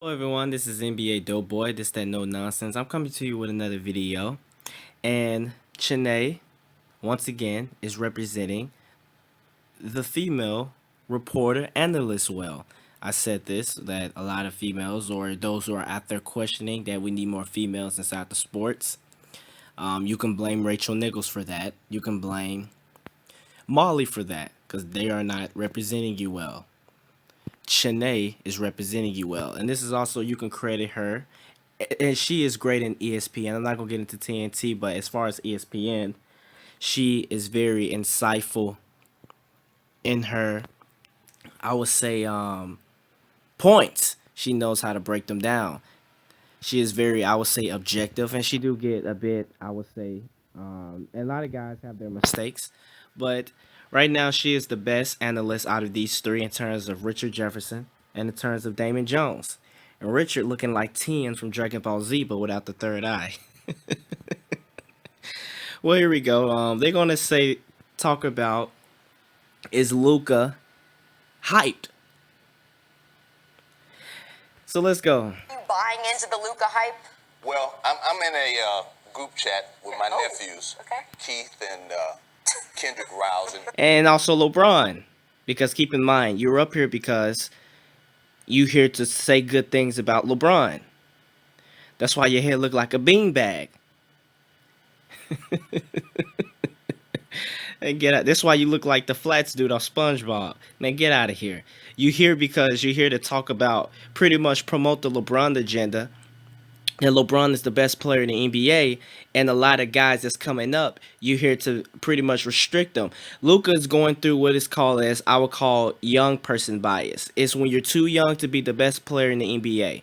Hello everyone, this is NBA Dope Boy. This that no nonsense. I'm coming to you with another video, and Chanae once again is representing the female reporter analyst well. I said this that a lot of females or those who are out there questioning that we need more females inside the sports. You can blame Rachel Nichols for that. You can blame Molly for that because they are not representing you well. Chanae is representing you well. And this is also, you can credit her. And she is great in ESPN. I'm not going to get into TNT, but as far as ESPN, she is very insightful in her, I would say, points. She knows how to break them down. She is very, I would say, objective, and she do get a bit, I would say, and a lot of guys have their mistakes, but right now she is the best analyst out of these three in terms of Richard Jefferson and in terms of Damon Jones. And Richard looking like Tien from Dragon Ball Z, but without the third eye. Well, here we go. They're gonna talk about, is Luka hyped? So let's go. You buying into the Luka hype? Well, I'm in a group chat with my nephews, Okay. Keith and Kendrick Rouse. And also LeBron, because keep in mind you're up here because you here to say good things about LeBron. That's why your head look like a beanbag. And get out. That's why you look like the Flats dude on SpongeBob. Man, get out of here. You here because you're here to talk about, pretty much promote the LeBron agenda. And LeBron is the best player in the NBA, and a lot of guys that's coming up, you're here to pretty much restrict them. Luka is going through what is called, as I would call, young person bias. It's when you're too young to be the best player in the NBA.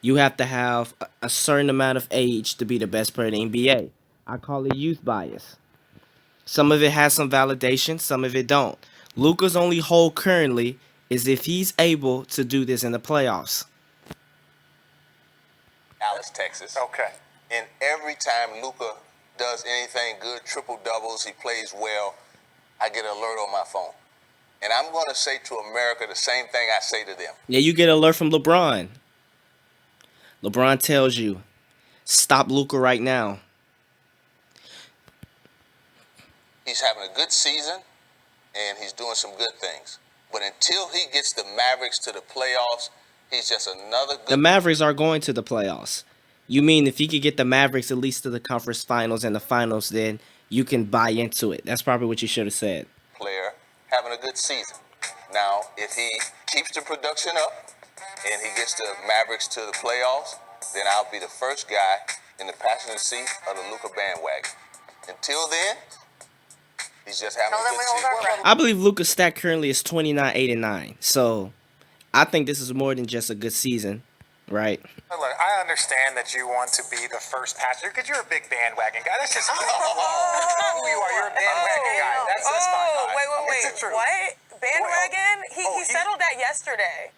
You have to have a certain amount of age to be the best player in the NBA. I call it youth bias. Some of it has some validation, some of it don't. Luka's only hold currently is if he's able to do this in the playoffs. Dallas, Texas. Okay. And every time Luka does anything good, triple doubles, he plays well, I get an alert on my phone. And I'm going to say to America the same thing I say to them. Yeah, you get an alert from LeBron. LeBron tells you, stop Luka right now. He's having a good season, and he's doing some good things. But until he gets the Mavericks to the playoffs, he's just another good... The Mavericks are going to the playoffs. You mean if he could get the Mavericks at least to the conference finals and the finals, then you can buy into it. That's probably what you should have said. Player having a good season. Now, if he keeps the production up and he gets the Mavericks to the playoffs, then I'll be the first guy in the passenger seat of the Luka bandwagon. Until then, he's just having Tell a them we good hold our season. breath. I believe Luka's stat currently is 29, 8, and 9. So I think this is more than just a good season, right? Look, I understand that you want to be the first passenger because you're a big bandwagon guy. That's just who you are. You're a bandwagon guy. That's fine. Wait. It's the truth. What? Bandwagon? He he- settled that yesterday.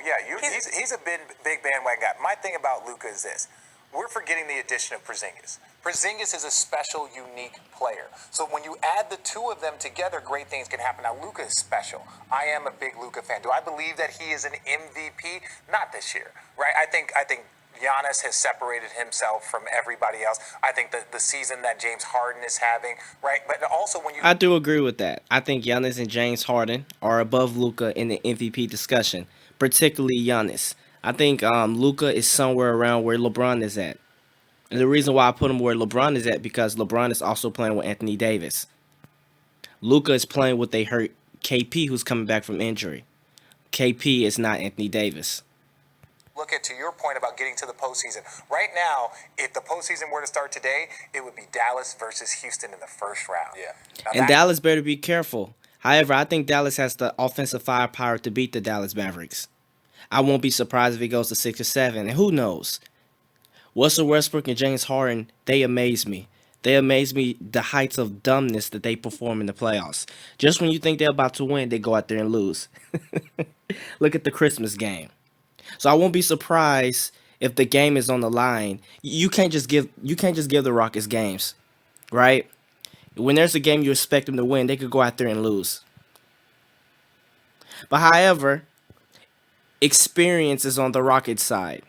Yeah. He's a big bandwagon guy. My thing about Luka is this: we're forgetting the addition of Porzingis. Porzingis is a special, unique player. So when you add the two of them together, great things can happen. Now Luka is special. I am a big Luka fan. Do I believe that he is an MVP? Not this year, right? I think Giannis has separated himself from everybody else. I think that the season that James Harden is having, right? But also when you I do agree with that. I think Giannis and James Harden are above Luka in the MVP discussion, particularly Giannis. I think Luka is somewhere around where LeBron is at. And the reason why I put him where LeBron is at, because LeBron is also playing with Anthony Davis. Luka is playing with a hurt KP who's coming back from injury. KP is not Anthony Davis. look at, to your point about getting to the postseason, right now, if the postseason were to start today, it would be Dallas versus Houston in the first round. Yeah. Now And that- Dallas better be careful. However, I think Dallas has the offensive firepower to beat the Dallas Mavericks. I won't be surprised if it goes to 6 or 7. And who knows? Russell Westbrook and James Harden, they amaze me. They amaze me, the heights of dumbness that they perform in the playoffs. Just when you think they're about to win, they go out there and lose. Look at the Christmas game. So I won't be surprised if the game is on the line. You can't just give the Rockets games, right? When there's a game you expect them to win, they could go out there and lose. But however, experience is on the Rockets side.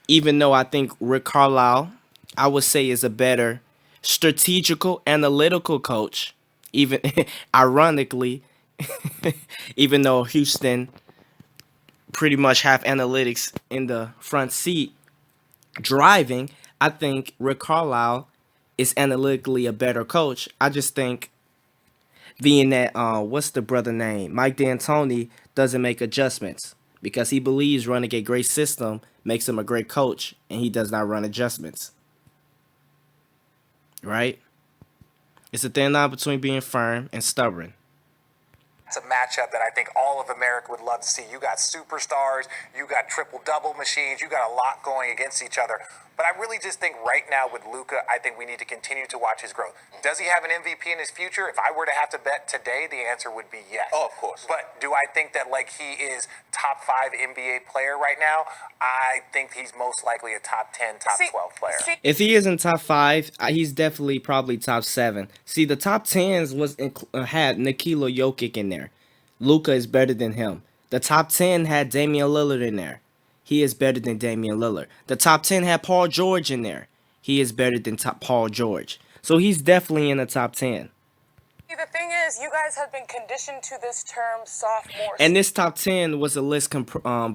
Even though I think Rick Carlisle, I would say, is a better strategical, analytical coach. Even ironically, even though Houston pretty much have analytics in the front seat driving, I think Rick Carlisle is analytically a better coach. I just think being that what's the brother name? Mike D'Antoni doesn't make adjustments because he believes running a great system makes him a great coach, and he does not run adjustments. Right? It's a thin line between being firm and stubborn. It's a matchup that I think all of America would love to see. You got superstars, you got triple-double machines, you got a lot going against each other. But I really just think right now with Luka, I think we need to continue to watch his growth. Does he have an MVP in his future? If I were to have to bet today, the answer would be yes. Oh, of course. But do I think that like he is top 5 NBA player right now? I think he's most likely a top 10, top 12 player. If he isn't top 5, he's definitely probably top 7. See, the top 10s had Nikola Jokic in there. Luka is better than him. The top 10 had Damian Lillard in there. He is better than Damian Lillard. The top 10 had Paul George in there. He is better than Paul George. So he's definitely in the top 10. The thing is, you guys have been conditioned to this term sophomore. And this top 10 was a list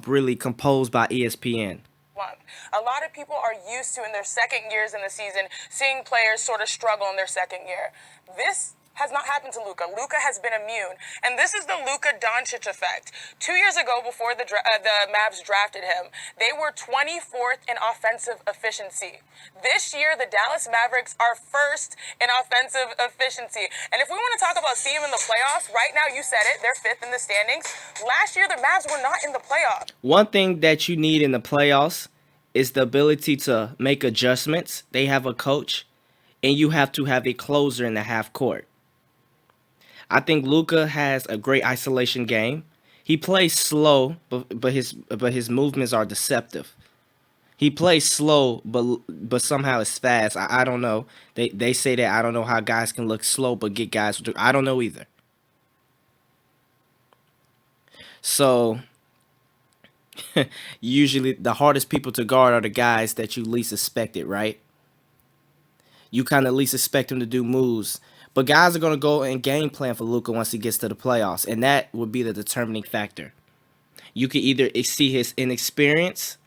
really composed by ESPN. A lot of people are used to, in their second years in the season, seeing players sort of struggle in their second year. This has not happened to Luka. Luka has been immune. And this is the Luka Doncic effect. 2 years ago, before the Mavs drafted him, they were 24th in offensive efficiency. This year, the Dallas Mavericks are first in offensive efficiency. And if we want to talk about seeing him in the playoffs, right now, you said it, they're 5th in the standings. Last year, the Mavs were not in the playoffs. One thing that you need in the playoffs is the ability to make adjustments. They have a coach, and you have to have a closer in the half court. I think Luka has a great isolation game. He plays slow, but his movements are deceptive. He plays slow, but somehow it's fast. I don't know. They say that. I don't know how guys can look slow but get guys. I don't know either. So usually the hardest people to guard are the guys that you least expected, right? You kind of least expect him to do moves. But guys are going to go and game plan for Luka once he gets to the playoffs, and that would be the determining factor. You could either see his inexperience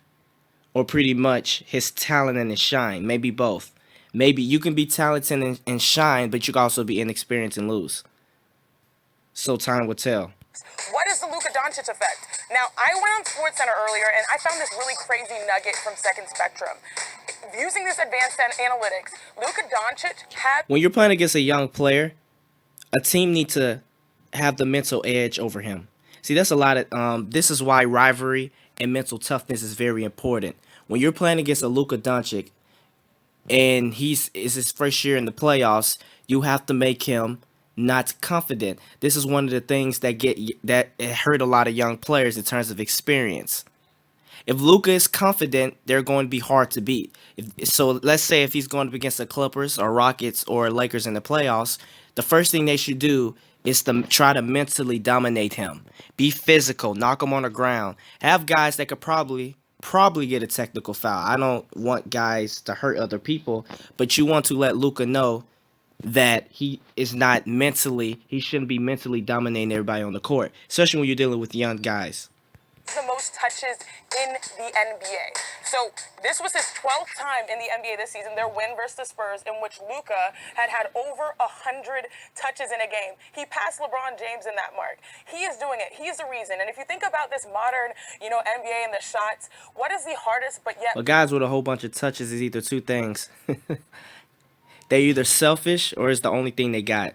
or pretty much his talent and his shine, maybe both. Maybe you can be talented and shine, but you can also be inexperienced and lose. So time will tell. What is the Luka Doncic effect? Now, I went on SportsCenter earlier, and I found this really crazy nugget from Second Spectrum. Using this advanced analytics, Luka Doncic had... When you're playing against a young player, a team needs to have the mental edge over him. See, that's a lot of... this is why rivalry and mental toughness is very important. When you're playing against a Luka Doncic, and it's his first year in the playoffs, you have to make him not confident. This is one of the things that hurt a lot of young players in terms of experience. If Luka is confident, they're going to be hard to beat. So let's say if he's going up against the Clippers or Rockets or Lakers in the playoffs, the first thing they should do is to try to mentally dominate him. Be physical, knock him on the ground. Have guys that could probably get a technical foul. I don't want guys to hurt other people, but you want to let Luka know that he shouldn't be mentally dominating everybody on the court, especially when you're dealing with young guys. The most touches in the NBA. So this was his 12th time in the NBA this season, their win versus the Spurs, in which Luka had over 100 touches in a game. He passed LeBron James in that mark. He is doing it. He's the reason. And if you think about this modern, NBA and the shots, what is the hardest but yet... But guys with a whole bunch of touches is either two things. They're either selfish or it's the only thing they got.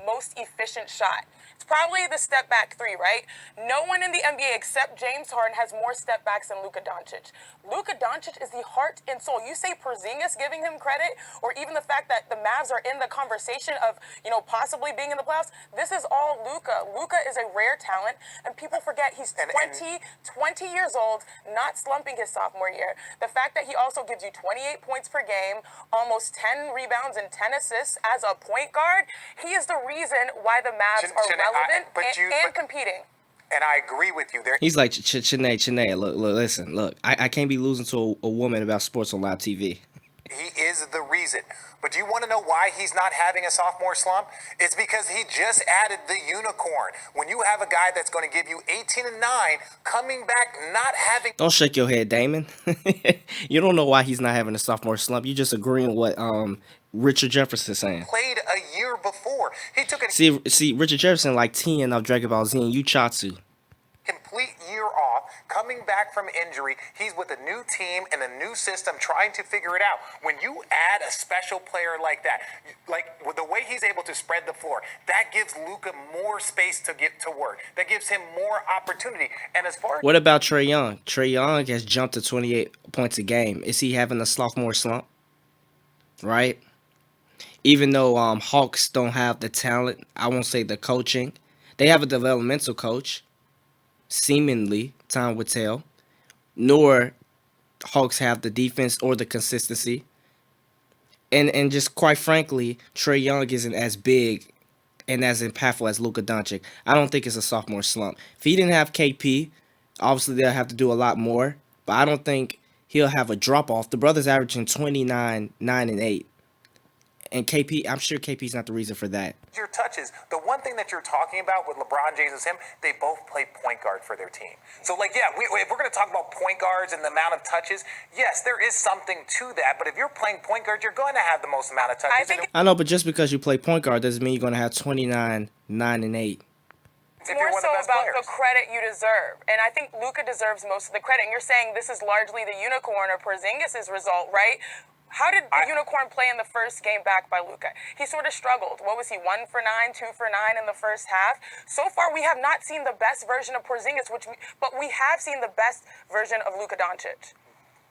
Most efficient shot. It's probably the step back three, right? No one in the NBA except James Harden has more step backs than Luka Doncic. Luka Doncic is the heart and soul. You say Porzingis giving him credit, or even the fact that the Mavs are in the conversation of, possibly being in the playoffs. This is all Luka. Luka is a rare talent, and people forget he's 20 years old, not slumping his sophomore year. The fact that he also gives you 28 points per game, almost 10 rebounds and 10 assists as a point guard, he is the reason why the Mavs are relevant and competing. And I agree with you. There, He's like, Chennai, look, listen, look. I can't be losing to a woman about sports on live TV. he is the reason. But do you want to know why he's not having a sophomore slump? It's because he just added the unicorn. When you have a guy that's going to give you 18 and 9, coming back not having Don't shake your head, Damon. You don't know why he's not having a sophomore slump. You just agreeing with what Richard Jefferson saying. played a year before, he took a See, Richard Jefferson like 10 of Dragon Ball Z and Yuchatsu. complete year off, coming back from injury. He's with a new team and a new system trying to figure it out. When you add a special player like that, like with the way he's able to spread the floor, that gives Luka more space to get to work. That gives him more opportunity. And as far as What about Trae Young? Trae Young has jumped to 28 points a game. Is he having a sophomore slump? Right? Even though Hawks don't have the talent, I won't say the coaching. They have a developmental coach, seemingly, time would tell. Nor Hawks have the defense or the consistency. And just quite frankly, Trae Young isn't as big and as impactful as Luka Doncic. I don't think it's a sophomore slump. If he didn't have KP, obviously they'll have to do a lot more. But I don't think he'll have a drop off. The brother's averaging 29, 9, and 8. And KP, I'm sure KP's not the reason for that. your touches, the one thing that you're talking about with LeBron James is him, they both play point guard for their team. So, like, yeah, if we're going to talk about point guards and the amount of touches, yes, there is something to that. But if you're playing point guard, you're going to have the most amount of touches. I think I know, but just because you play point guard doesn't mean you're going to have 29, 9, and 8. it's more so about the credit you deserve. And I think Luka deserves most of the credit. And you're saying this is largely the unicorn or Porzingis' result, right? How did the unicorn play in the first game back by Luka? He sort of struggled. What was he, 1 for 9, 2 for 9 in the first half? So far, we have not seen the best version of Porzingis, but we have seen the best version of Luka Doncic.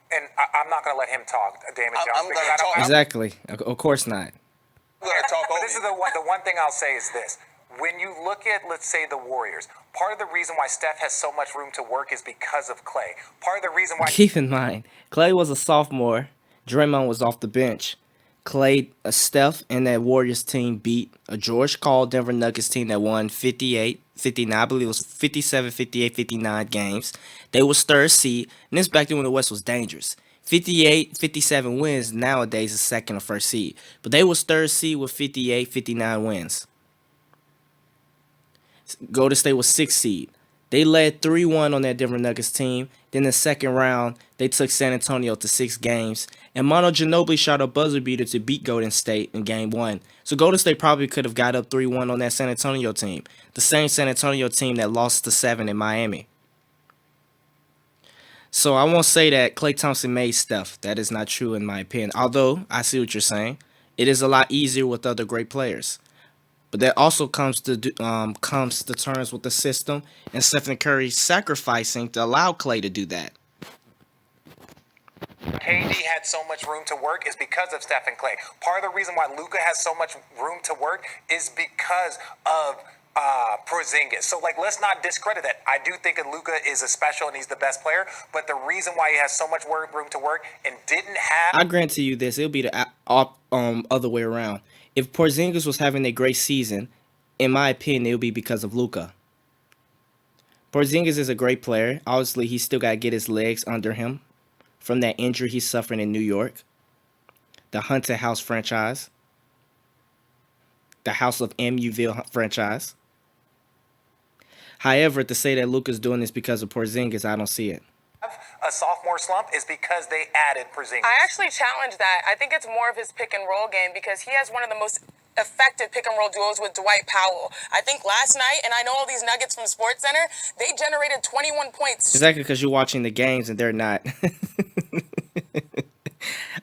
And I'm not going to let him talk, Damon Jones. I'm because gonna I don't- talk. Exactly. Of course not. I'm going to talk But over this is you. the one thing I'll say is this. When you look at, let's say, the Warriors, part of the reason why Steph has so much room to work is because of Clay. Part of the reason why Keep in mind, Clay was a sophomore. Draymond was off the bench. Clay, Steph, and that Warriors team beat a George Karl Denver Nuggets team that won 58, 59, I believe it was 57, 58, 59 games. They was third seed, and this back then when the West was dangerous. 58, 57 wins nowadays is second or first seed. But they was third seed with 58, 59 wins. Golden State was sixth seed. They led 3-1 on that Denver Nuggets team. Then the second round, they took San Antonio to 6 games. And Mono Ginobili shot a buzzer beater to beat Golden State in game 1. So Golden State probably could have got up 3-1 on that San Antonio team. The same San Antonio team that lost to 7 in Miami. So I won't say that Klay Thompson made stuff. That is not true in my opinion. Although, I see what you're saying. It is a lot easier with other great players. But that also comes to terms with the system and Stephen Curry sacrificing to allow Clay to do that. KD had so much room to work is because of Steph and Clay. Part of the reason why Luka has so much room to work is because of Porzingis. So, like, let's not discredit that. I do think that Luka is a special and he's the best player, but the reason why he has so much room to work and didn't have... I grant to you this, it'll be the other way around. If Porzingis was having a great season, in my opinion, it would be because of Luka. Porzingis is a great player. Obviously, he's still got to get his legs under him from that injury he's suffering in New York. The Haunted House franchise. The House of Muville franchise. However, to say that Luka's doing this because of Porzingis, I don't see it. A sophomore slump is because they added Porzingis. I actually challenge that. I think it's more of his pick and roll game because he has one of the most effective pick and roll duos with Dwight Powell. I think last night, and I know all these nuggets from SportsCenter, they generated 21 points. Exactly, because you're watching the games and they're not.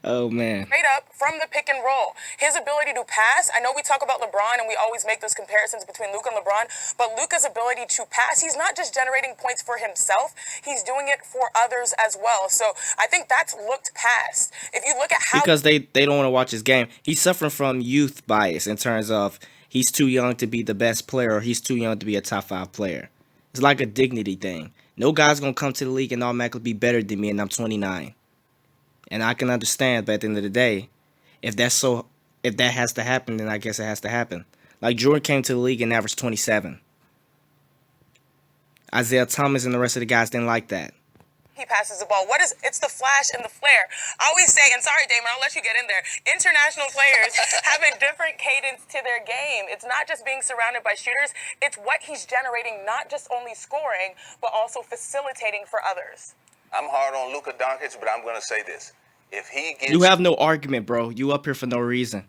Oh, man. Straight up from the pick and roll. His ability to pass, I know we talk about LeBron and we always make those comparisons between Luka and LeBron, but Luka's ability to pass, he's not just generating points for himself, he's doing it for others as well. So I think that's looked past. If you look at how... Because they don't want to watch his game. He's suffering from youth bias in terms of he's too young to be the best player or he's too young to be a top 5 player. It's like a dignity thing. No guy's going to come to the league and automatically be better than me and I'm 29. And I can understand, but at the end of the day, if that has to happen, then I guess it has to happen. Like Jordan came to the league and averaged 27. Isaiah Thomas and the rest of the guys didn't like that. He passes the ball. It's the flash and the flare. I always say, and sorry, Damon, I'll let you get in there. International players have a different cadence to their game. It's not just being surrounded by shooters. It's what he's generating, not just only scoring, but also facilitating for others. I'm hard on Luka Doncic, but I'm going to say this. If he gets You have no argument, bro. You up here for no reason.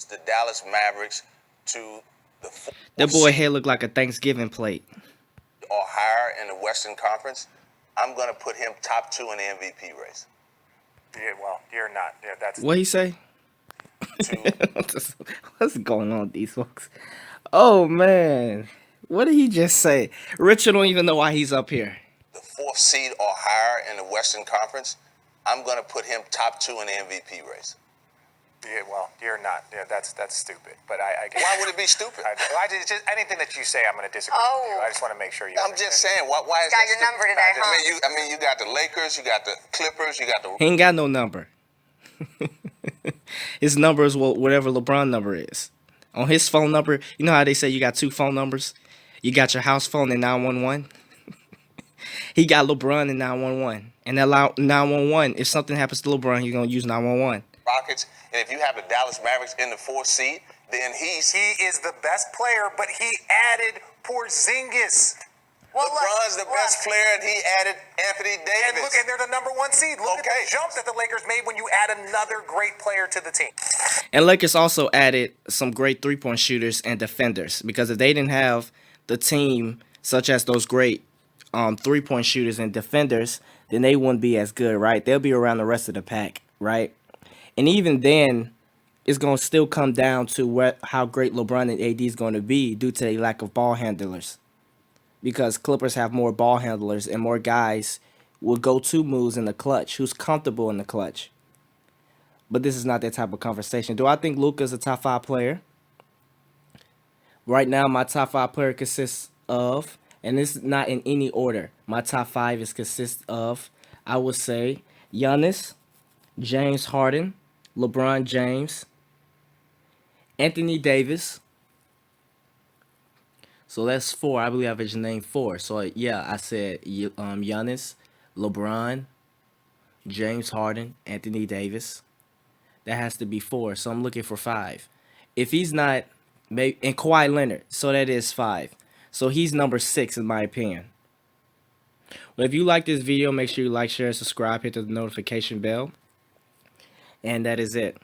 the Dallas Mavericks to the That boy head look like a Thanksgiving plate. or higher in the Western Conference, I'm going to put him top 2 in the MVP race. Yeah, well, you're not. Yeah, that's What he say? To What's going on with these folks? Oh man, what did he just say? Richard don't even know why he's up here. the 4th seed or higher in the Western Conference, I'm going to put him top 2 in the MVP race. Yeah, well, you're not. Yeah, that's stupid. But I Why would it be stupid? just anything that you say, I'm going to disagree with you. I just want to make sure you. I'm just saying, why is Got that your stupid? number today, huh? I mean, you got the Lakers, you got the Clippers, you got the He ain't got no number. His number is whatever LeBron number is. On his phone number, you know how they say you got 2 phone numbers? You got your house phone and 911. He got LeBron and 911. And that 911, if something happens to LeBron, he's gonna use 911. Rockets. And if you have the Dallas Mavericks in the 4th seed, then He is the best player, but he added Porzingis. Well, LeBron's the best player, and he added Anthony And Davis. look, and they're the number 1 seed. Look at Okay. the jump that the Lakers made when you add another great player to the team. And Lakers also added some great 3-point shooters and defenders, because if they didn't have the team such as those great 3-point shooters and defenders, then they wouldn't be as good, right? They'll be around the rest of the pack, right? And even then, it's going to still come down to how great LeBron and AD is going to be due to a lack of ball handlers. Because Clippers have more ball handlers and more guys will go to moves in the clutch, who's comfortable in the clutch. But this is not that type of conversation. Do I think Luka's a top 5 player? Right now, my top 5 player consists of, and this is not in any order, my top 5 consists of, I would say, Giannis, James Harden, LeBron James, Anthony Davis. So that's 4. I believe I just named 4. So yeah, I said Giannis, LeBron, James Harden, Anthony Davis. That has to be 4. So I'm looking for 5. If he's not, maybe, and Kawhi Leonard. So that is 5. So he's number 6 in my opinion. Well, if you like this video, make sure you like, share, and subscribe. Hit the notification bell. And that is it.